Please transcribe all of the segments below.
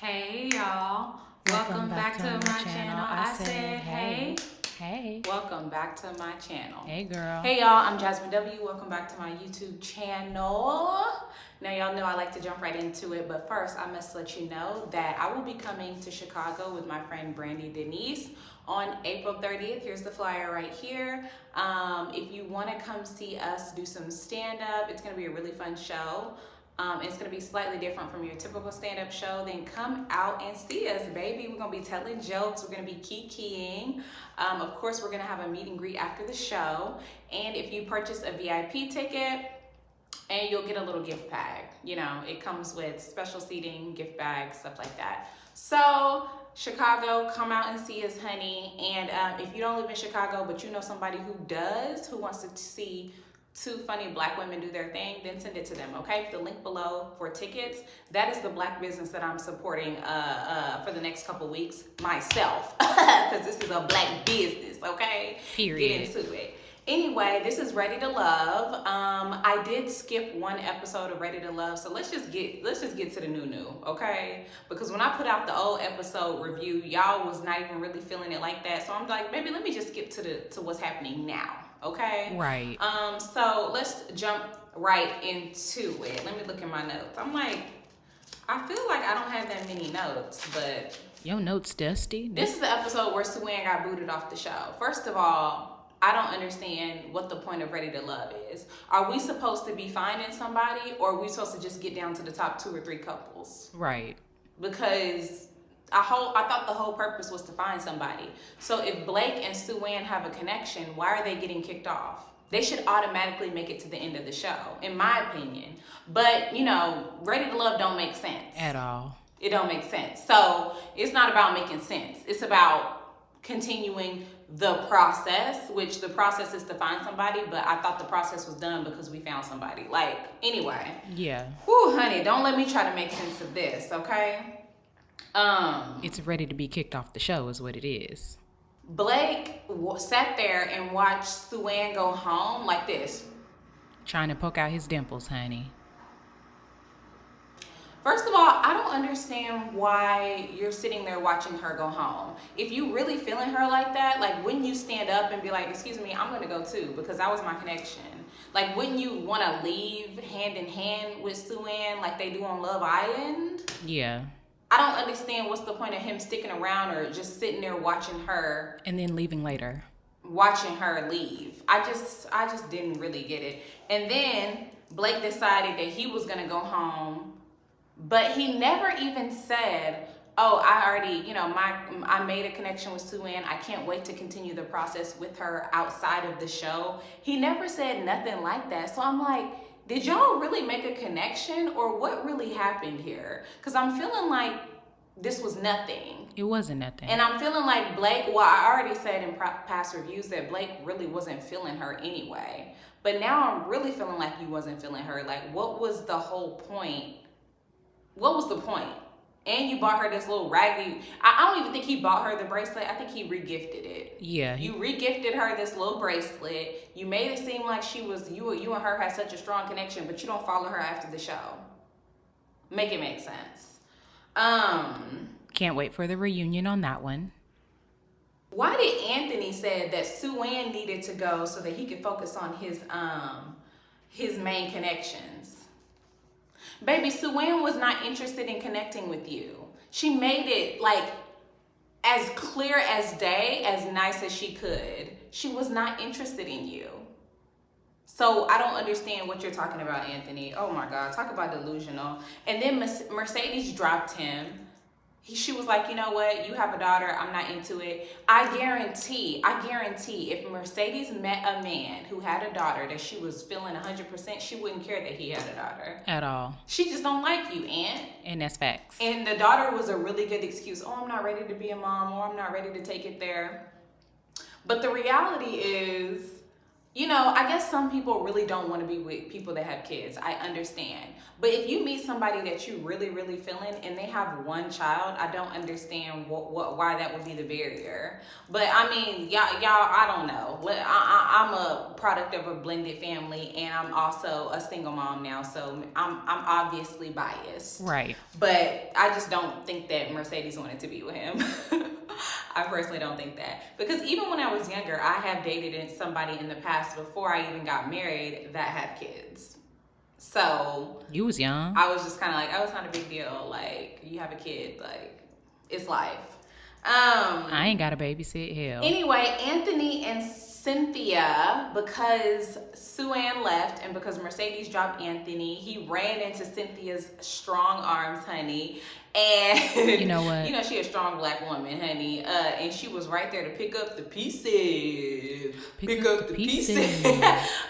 Hey y'all, welcome back to my channel. I said hey. Hey. Welcome back to my channel. Hey girl. Hey y'all, I'm Jazmyn W. Welcome back to my YouTube channel. Now y'all know I like to jump right into it, but first I must let you know that I will be coming to Chicago with my friend Brandy Denise on April 30th. Here's the flyer right here. If you want to come see us do some stand-up, it's going to be a really fun show. It's going to be slightly different from your typical stand-up show. Then come out and see us, baby. We're going to be telling jokes. We're going to be kikiing. Of course, we're going to have a meet and greet after the show. And if you purchase a VIP ticket, and you'll get a little gift bag. You know, it comes with special seating, gift bags, stuff like that. So, Chicago, come out and see us, honey. And if you don't live in Chicago, but you know somebody who does, who wants to see two funny black women do their thing, then send it to them, okay? The link below for tickets. That is the black business that I'm supporting for the next couple weeks myself, because this is a black business, okay? Period. Get into it. Anyway, this is Ready to Love. I did skip one episode of Ready to Love, so let's just get to the new, okay? Because when I put out the old episode review, y'all was not even really feeling it like that. So I'm like, maybe let me just skip to what's happening now, okay? Right. So let's jump right into it. Let me look in my notes. I'm like, I feel like I don't have that many notes, but Your notes dusty. this is the episode where Suann got booted off the show. First of all, I don't understand what the point of Ready to Love is. Are we supposed to be finding somebody, or are we supposed to just get down to the top 2 or 3 couples? Right. Because I thought the whole purpose was to find somebody. So if Blake and Suann have a connection, why are they getting kicked off? They should automatically make it to the end of the show, in my opinion. But, you know, Ready to Love don't make sense. At all. It don't make sense. So it's not about making sense. It's about continuing the process, which the process is to find somebody, but I thought the process was done because we found somebody. Like, anyway. Yeah. Whew, honey, don't let me try to make sense of this, okay? It's ready to be kicked off the show is what it is. Blake sat there and watched Suann go home like this. Trying to poke out his dimples, honey. First of all, I don't understand why you're sitting there watching her go home. If you really feeling her like that, like, wouldn't you stand up and be like, excuse me, I'm going to go too, because that was my connection. Like, wouldn't you want to leave hand in hand with Suann like they do on Love Island? Yeah. I don't understand what's the point of him sticking around or just sitting there watching her. And then leaving later. Watching her leave. I just didn't really get it. And then Blake decided that he was going to go home. But he never even said, oh, I already, you know, I made a connection with Suann. I can't wait to continue the process with her outside of the show. He never said nothing like that. So I'm like, did y'all really make a connection, or what really happened here? Because I'm feeling like this was nothing. It wasn't nothing. And I'm feeling like Blake, well, I already said in past reviews that Blake really wasn't feeling her anyway. But now I'm really feeling like he wasn't feeling her. Like, what was the whole point? What was the point? And you bought her this little raggedy, I don't even think he bought her the bracelet. I think he regifted it. Yeah. You regifted her this little bracelet. You made it seem like she was, you and her had such a strong connection, but you don't follow her after the show. Make it make sense. Can't wait for the reunion on that one. Why did Anthony say that Suann needed to go so that he could focus on his main connections? Baby, Suann was not interested in connecting with you. She made it like as clear as day, as nice as she could. She was not interested in you. So I don't understand what you're talking about, Anthony. Oh my God, talk about delusional. And then Mercedes dropped him. She was like, you know what? You have a daughter. I'm not into it. I guarantee if Mercedes met a man who had a daughter that she was feeling 100%, she wouldn't care that he had a daughter. At all. She just don't like you, Aunt. And that's facts. And the daughter was a really good excuse. Oh, I'm not ready to be a mom, or I'm not ready to take it there. But the reality is, I guess some people really don't want to be with people that have kids. I understand. But if you meet somebody that you really, really feeling and they have one child, I don't understand why that would be the barrier. But I mean, y'all, I don't know. I'm a product of a blended family, and I'm also a single mom now, so I'm obviously biased. Right. But I just don't think that Mercedes wanted to be with him. I personally don't think that. Because even when I was younger, I have dated somebody in the past before I even got married that had kids. So you was young. I was just kind of like, oh, it's not a big deal. Like, you have a kid, like, it's life. I ain't got to babysit, hell. Anyway, Anthony and Cynthia, because Sue-Ann left and because Mercedes dropped Anthony, he ran into Cynthia's strong arms, honey. And you know what? She a strong black woman, honey. And she was right there to pick up the pieces. Pick up the pieces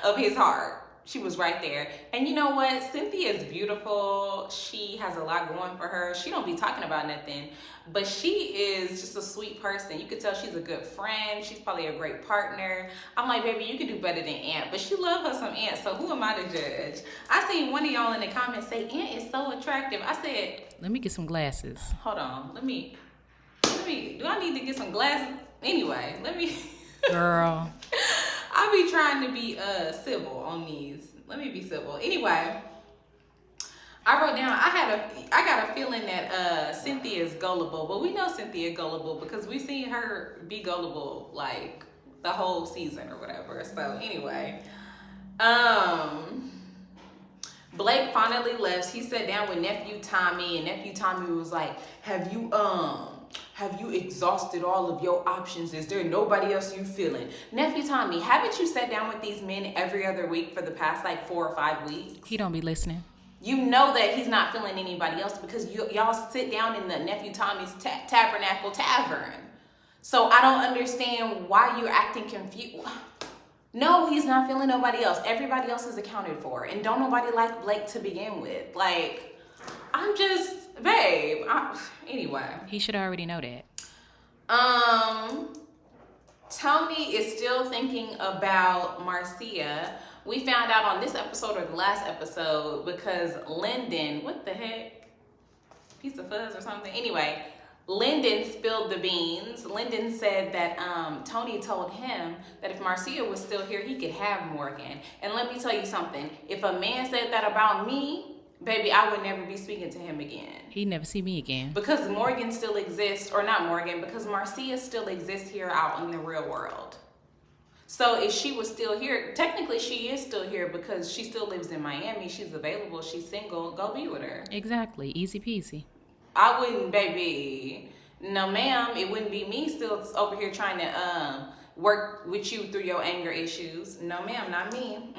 of his heart. She was right there. And you know what? Cynthia is beautiful. She has a lot going for her. She don't be talking about nothing, but she is just a sweet person. You could tell she's a good friend. She's probably a great partner. I'm like, baby, you could do better than Aunt, but she love her some Aunt, so who am I to judge? I seen one of y'all in the comments say, Aunt is so attractive. I said, let me get some glasses. Hold on. Let me, do I need to get some glasses? Anyway, let me. Girl. I be trying to be civil on these. Let me be civil. Anyway, I wrote down, I got a feeling that Cynthia is gullible, but we know Cynthia gullible because we've seen her be gullible like the whole season or whatever. So anyway, Blake finally left. He sat down with nephew Tommy, and nephew Tommy was like, have you exhausted all of your options? Is there nobody else you feeling? Nephew Tommy, haven't you sat down with these men every other week for the past like 4 or 5 weeks? He don't be listening. You know that he's not feeling anybody else because y'all sit down in the nephew Tommy's Tabernacle Tavern. So I don't understand why you're acting confused. No, he's not feeling nobody else. Everybody else is accounted for. And don't nobody like Blake to begin with. Like, I'm just, babe. Anyway. He should already know that. Tony is still thinking about Marcia. We found out on this episode or the last episode because Lyndon, what the heck? Piece of fuzz or something. Anyway, Lyndon spilled the beans. Lyndon said that Tony told him that if Marcia was still here, he could have Morgan. And let me tell you something. If a man said that about me, baby, I would never be speaking to him again. He'd never see me again. Because Morgan still exists, or not Morgan, because Marcia still exists here out in the real world. So if she was still here, technically she is still here because she still lives in Miami. She's available. She's single. Go be with her. Exactly. Easy peasy. I wouldn't, baby. No, ma'am. It wouldn't be me still over here trying to work with you through your anger issues. No, ma'am. Not me.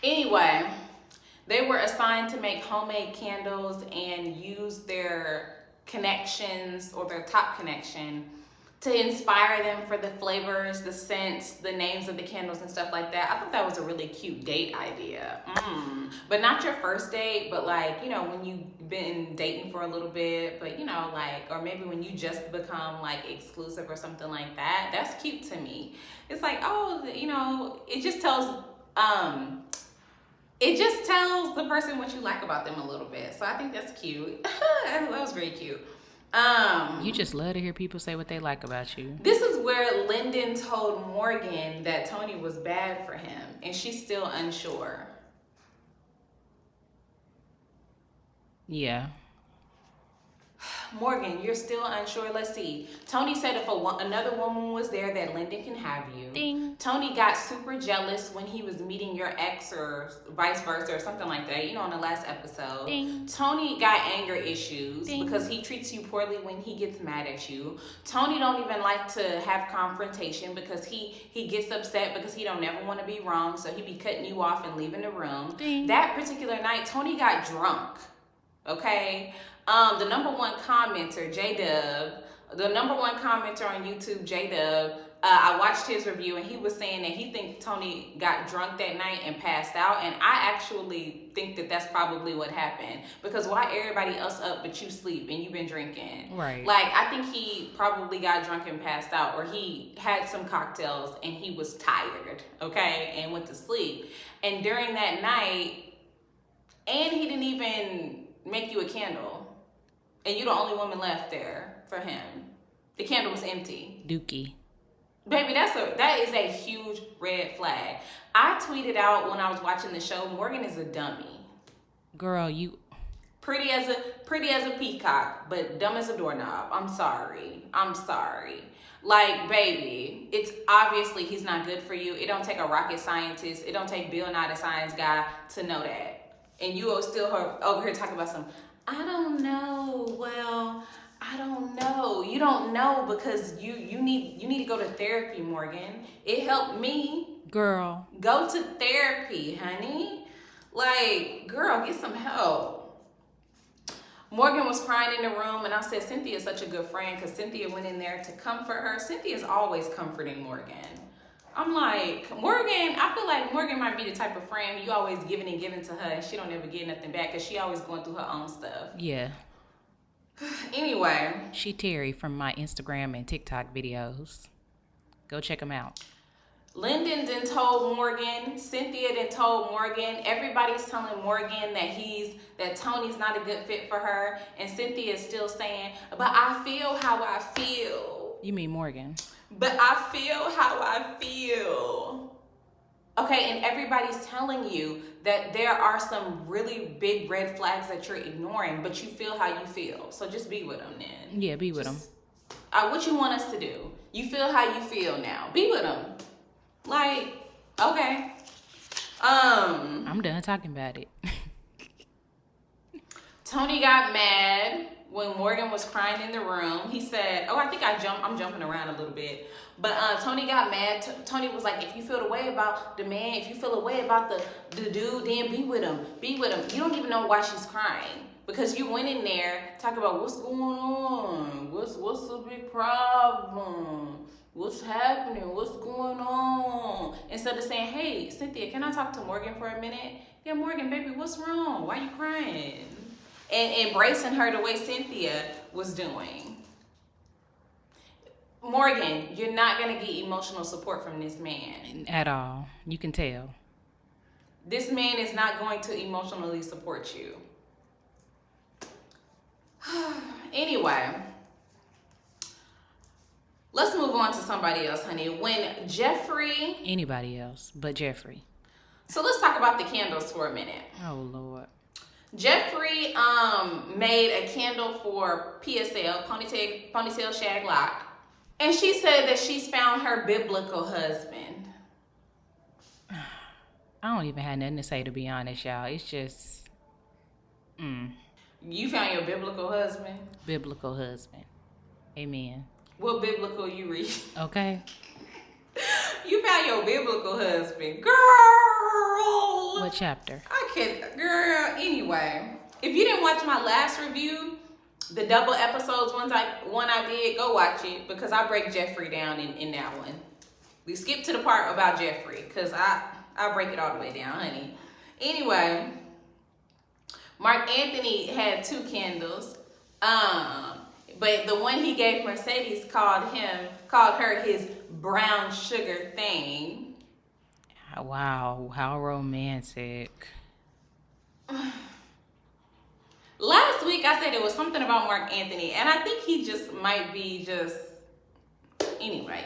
Anyway, they were assigned to make homemade candles and use their connections or their top connection to inspire them for the flavors, the scents, the names of the candles and stuff like that. I thought that was a really cute date idea. But not your first date, but like, when you've been dating for a little bit, but or maybe when you just become like exclusive or something like that. That's cute to me. It's like, it just tells the person what you like about them a little bit. So I think that's cute. That was very cute. You just love to hear people say what they like about you. This is where Lyndon told Morgan that Tony was bad for him, and she's still unsure. Yeah. Morgan, you're still unsure. Let's see. Tony said if another woman was there, that Lyndon can have you. Ding. Tony got super jealous when he was meeting your ex or vice versa or something like that, in the last episode. Ding. Tony got anger issues Ding. because he treats you poorly when he gets mad at you. Tony don't even like to have confrontation because he gets upset because he don't never want to be wrong, so he be cutting you off and leaving the room. Ding. That particular night, Tony got drunk. Okay? The number one commenter, J-Dub, the number one commenter on YouTube, J-Dub, I watched his review, and he was saying that he thinks Tony got drunk that night and passed out. And I actually think that that's probably what happened, because why everybody else up but you sleep and you've been drinking? Right. Like, I think he probably got drunk and passed out, or he had some cocktails and he was tired, okay, and went to sleep. And during that night, and he didn't even make you a candle, and you're the only woman left there for him. The candle was empty. Dookie. Baby, that is a huge red flag. I tweeted out when I was watching the show, Morgan is a dummy. Girl, you pretty as a peacock, but dumb as a doorknob. I'm sorry. Like, baby, it's obviously he's not good for you. It don't take a rocket scientist. It don't take Bill Nye the Science Guy to know that. And you are still over here talking about some, I don't know. Well, I don't know. You don't know because you need to go to therapy, Morgan. It helped me. Girl. Go to therapy, honey. Like, girl, get some help. Morgan was crying in the room, and I said, Cynthia is such a good friend, because Cynthia went in there to comfort her. Cynthia's always comforting Morgan. I'm like, Morgan, I feel like Morgan might be the type of friend you always giving to her, and she don't ever get nothing back, because she always going through her own stuff. Yeah. Anyway. She Terry from my Instagram and TikTok videos. Go check them out. Lyndon done told Morgan, Cynthia done told Morgan, everybody's telling Morgan that Tony's not a good fit for her, and Cynthia is still saying, but I feel how I feel. You mean Morgan? But I feel how I feel. Okay, and everybody's telling you that there are some really big red flags that you're ignoring, but you feel how you feel. So just be with them then. Yeah, be with them. What you want us to do? You feel how you feel now. Be with them. Like, okay. I'm done talking about it. Tony got mad when Morgan was crying in the room. He said, I think I'm jumping around a little bit. But Tony got mad. Tony was like, if you feel the way about the man, if you feel the way about the dude, then be with him. Be with him. You don't even know why she's crying. Because you went in there talking about what's going on. What's the big problem? What's happening? What's going on? Instead of saying, hey, Cynthia, can I talk to Morgan for a minute? Yeah, Morgan, baby, what's wrong? Why you crying? And embracing her the way Cynthia was doing. Morgan, you're not going to get emotional support from this man. At all. You can tell. This man is not going to emotionally support you. Anyway. Let's move on to somebody else, honey. When Jeffrey... Anybody else but Jeffrey. So let's talk about the candles for a minute. Oh, Lord. Jeffrey made a candle for PSL, Ponytail Shag Lock. And she said that she's found her biblical husband. I don't even have nothing to say, to be honest, y'all. It's just... You found your biblical husband? Biblical husband. Amen. What biblical you read? Okay. You found your biblical husband. Girl! What chapter? Girl, anyway. If you didn't watch my last review, the double episodes, one I did, go watch it, because I break Jeffrey down in that one. We skip to the part about Jeffrey, because I break it all the way down, honey. Anyway, Mark Anthony had 2 candles. But the one he gave Mercedes called her his brown sugar thing. Wow, how romantic. Last week I said it was something about Mark Anthony, and I think he just might be just... Anyway,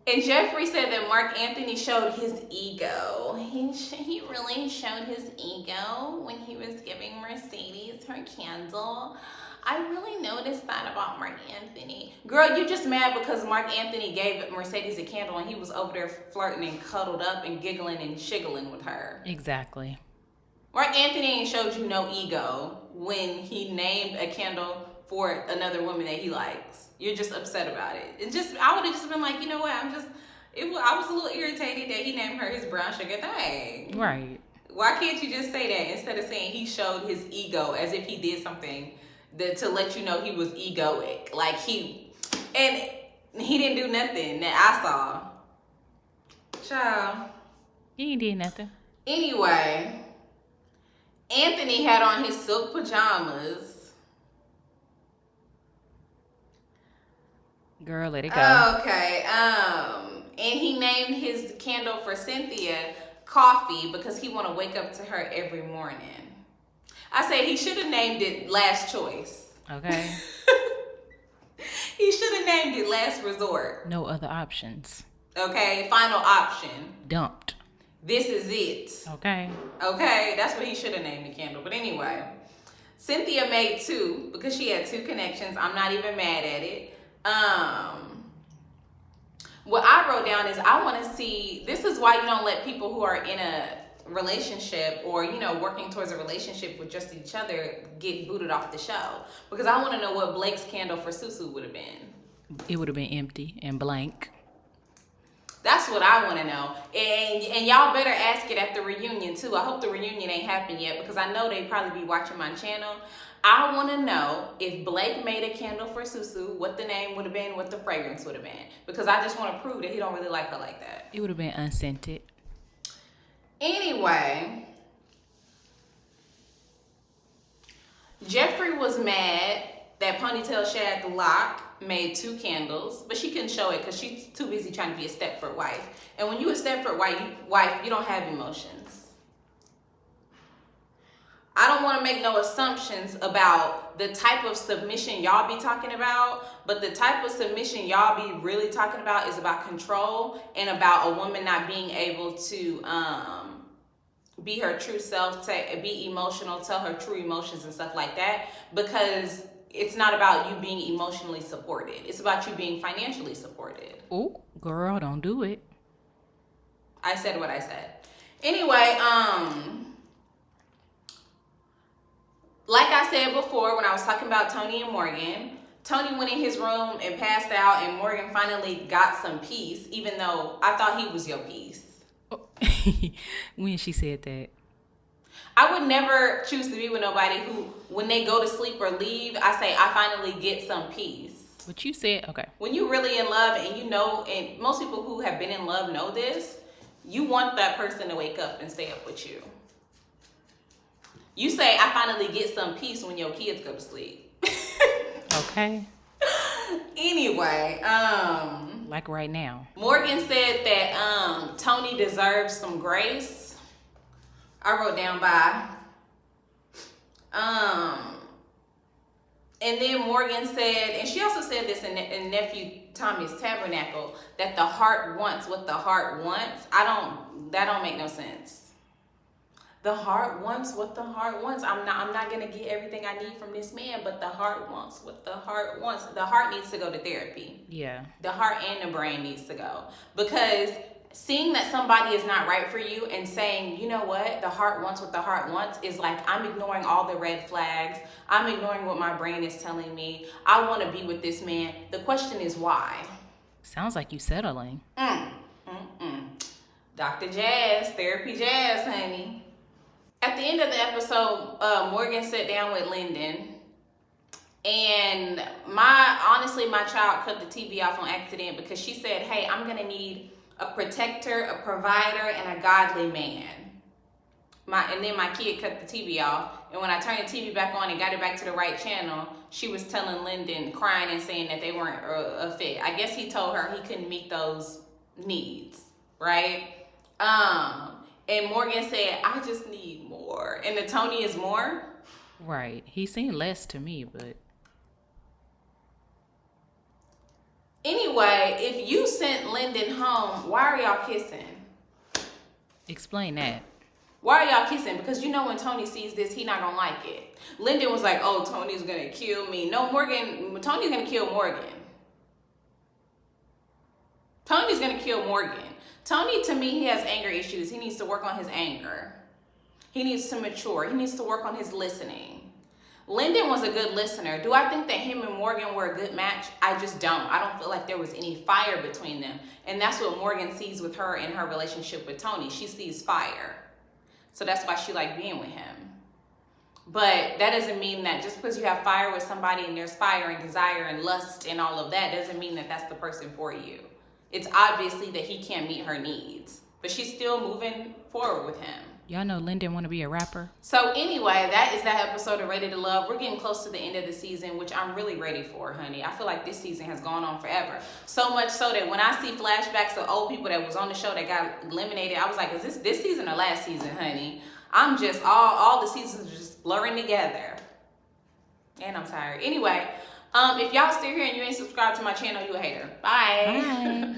and Jeffrey said that Mark Anthony showed his ego. He really showed his ego when he was giving Mercedes her candle. I really noticed that about Mark Anthony. Girl, you just mad because Mark Anthony gave Mercedes a candle and he was over there flirting and cuddled up and giggling and shiggling with her. Exactly. Mark Anthony ain't showed you no ego when he named a candle for another woman that he likes. You're just upset about it. I would have just been like, you know what? I was a little irritated that he named her his brown sugar thing. Right. Why can't you just say that instead of saying he showed his ego as if he did something to let you know he was egoic? And He didn't do nothing that I saw. Child. He ain't did nothing. Anyway, Anthony had on his silk pajamas. Girl, let it go. Okay. And he named his candle for Cynthia Coffee because he want to wake up to her every morning. I say he should have named it Last Choice. Okay. He should have named it Last Resort. No other options. Okay, final option. Dumped. This is it. Okay. Okay, that's what he should have named the candle. But anyway, Cynthia made 2 because she had 2 connections. I'm not even mad at it. What I wrote down is I want to see, this is why you don't let people who are in a relationship or, you know, working towards a relationship with just each other get booted off the show. Because I want to know what Blake's candle for Susu would have been. It would have been empty and blank. That's what I want to know. And y'all better ask it at the reunion too. I hope the reunion ain't happened yet because I know they probably be watching my channel. I want to know if Blake made a candle for Susu, what the name would have been, what the fragrance would have been. Because I just want to prove that he don't really like her like that. It would have been unscented. Anyway, Jeffrey was mad that Ponytail Shad the Lock made 2 candles, but she couldn't show it because she's too busy trying to be a Stepford wife. And when you a Stepford wife, you don't have emotions. I don't want to make no assumptions about the type of submission y'all be talking about, but the type of submission y'all be really talking about is about control and about a woman not being able to be her true self, be emotional, tell her true emotions and stuff like that, because it's not about you being emotionally supported. It's about you being financially supported. Oh, girl, don't do it. I said what I said. Anyway, like I said before when I was talking about Tony and Morgan, Tony went in his room and passed out and Morgan finally got some peace, even though I thought he was your peace. When she said that. I would never choose to be with nobody who, when they go to sleep or leave, I say, I finally get some peace. What you said, okay. When you're really in love and you know, and most people who have been in love know this, you want that person to wake up and stay up with you. You say, I finally get some peace when your kids go to sleep. Okay. Anyway, like right now. Morgan said that Tony deserves some grace. I wrote down by. And then Morgan said, and she also said this in Nephew Tommy's Tabernacle, that the heart wants what the heart wants. That don't make no sense. The heart wants what the heart wants. I'm not gonna get everything I need from this man, but the heart wants what the heart wants. The heart needs to go to therapy. Yeah. The heart and the brain needs to go. Because seeing that somebody is not right for you and saying, you know what, the heart wants what the heart wants is like, I'm ignoring all the red flags. I'm ignoring what my brain is telling me. I want to be with this man. The question is why? Sounds like you settling. Dr. Jazz, therapy Jazz, honey. At the end of the episode, Morgan sat down with Lyndon, and honestly, my child cut the TV off on accident because she said, hey, I'm gonna need a protector, a provider, and a godly man. And then my kid cut the TV off, and when I turned the TV back on and got it back to the right channel, she was telling Lyndon, crying and saying that they weren't a fit. I guess he told her he couldn't meet those needs, right? And Morgan said, I just need more. And the Tony is more? Right. He seemed less to me, but. Anyway, if you sent Lyndon home, why are y'all kissing? Explain that. Why are y'all kissing? Because you know when Tony sees this, he not gonna like it. Lyndon was like, oh, Tony's gonna kill me. No, Tony's gonna kill Morgan. Tony's gonna kill Morgan. Tony, to me, he has anger issues. He needs to work on his anger. He needs to mature. He needs to work on his listening. Lyndon was a good listener. Do I think that him and Morgan were a good match? I just don't. I don't feel like there was any fire between them. And that's what Morgan sees with her in her relationship with Tony. She sees fire. So that's why she liked being with him. But that doesn't mean that just because you have fire with somebody and there's fire and desire and lust and all of that doesn't mean that that's the person for you. It's obviously that he can't meet her needs, but she's still moving forward with him. Y'all know Lynn didn't want to be a rapper. So anyway, that is that episode of Ready to Love. We're getting close to the end of the season, which I'm really ready for, honey. I feel like this season has gone on forever. So much so that when I see flashbacks of old people that was on the show that got eliminated, I was like, is this season or last season, honey? I'm just, all the seasons are just blurring together. And I'm tired. Anyway, if y'all still here and you ain't subscribed to my channel, you a hater. Bye. Bye.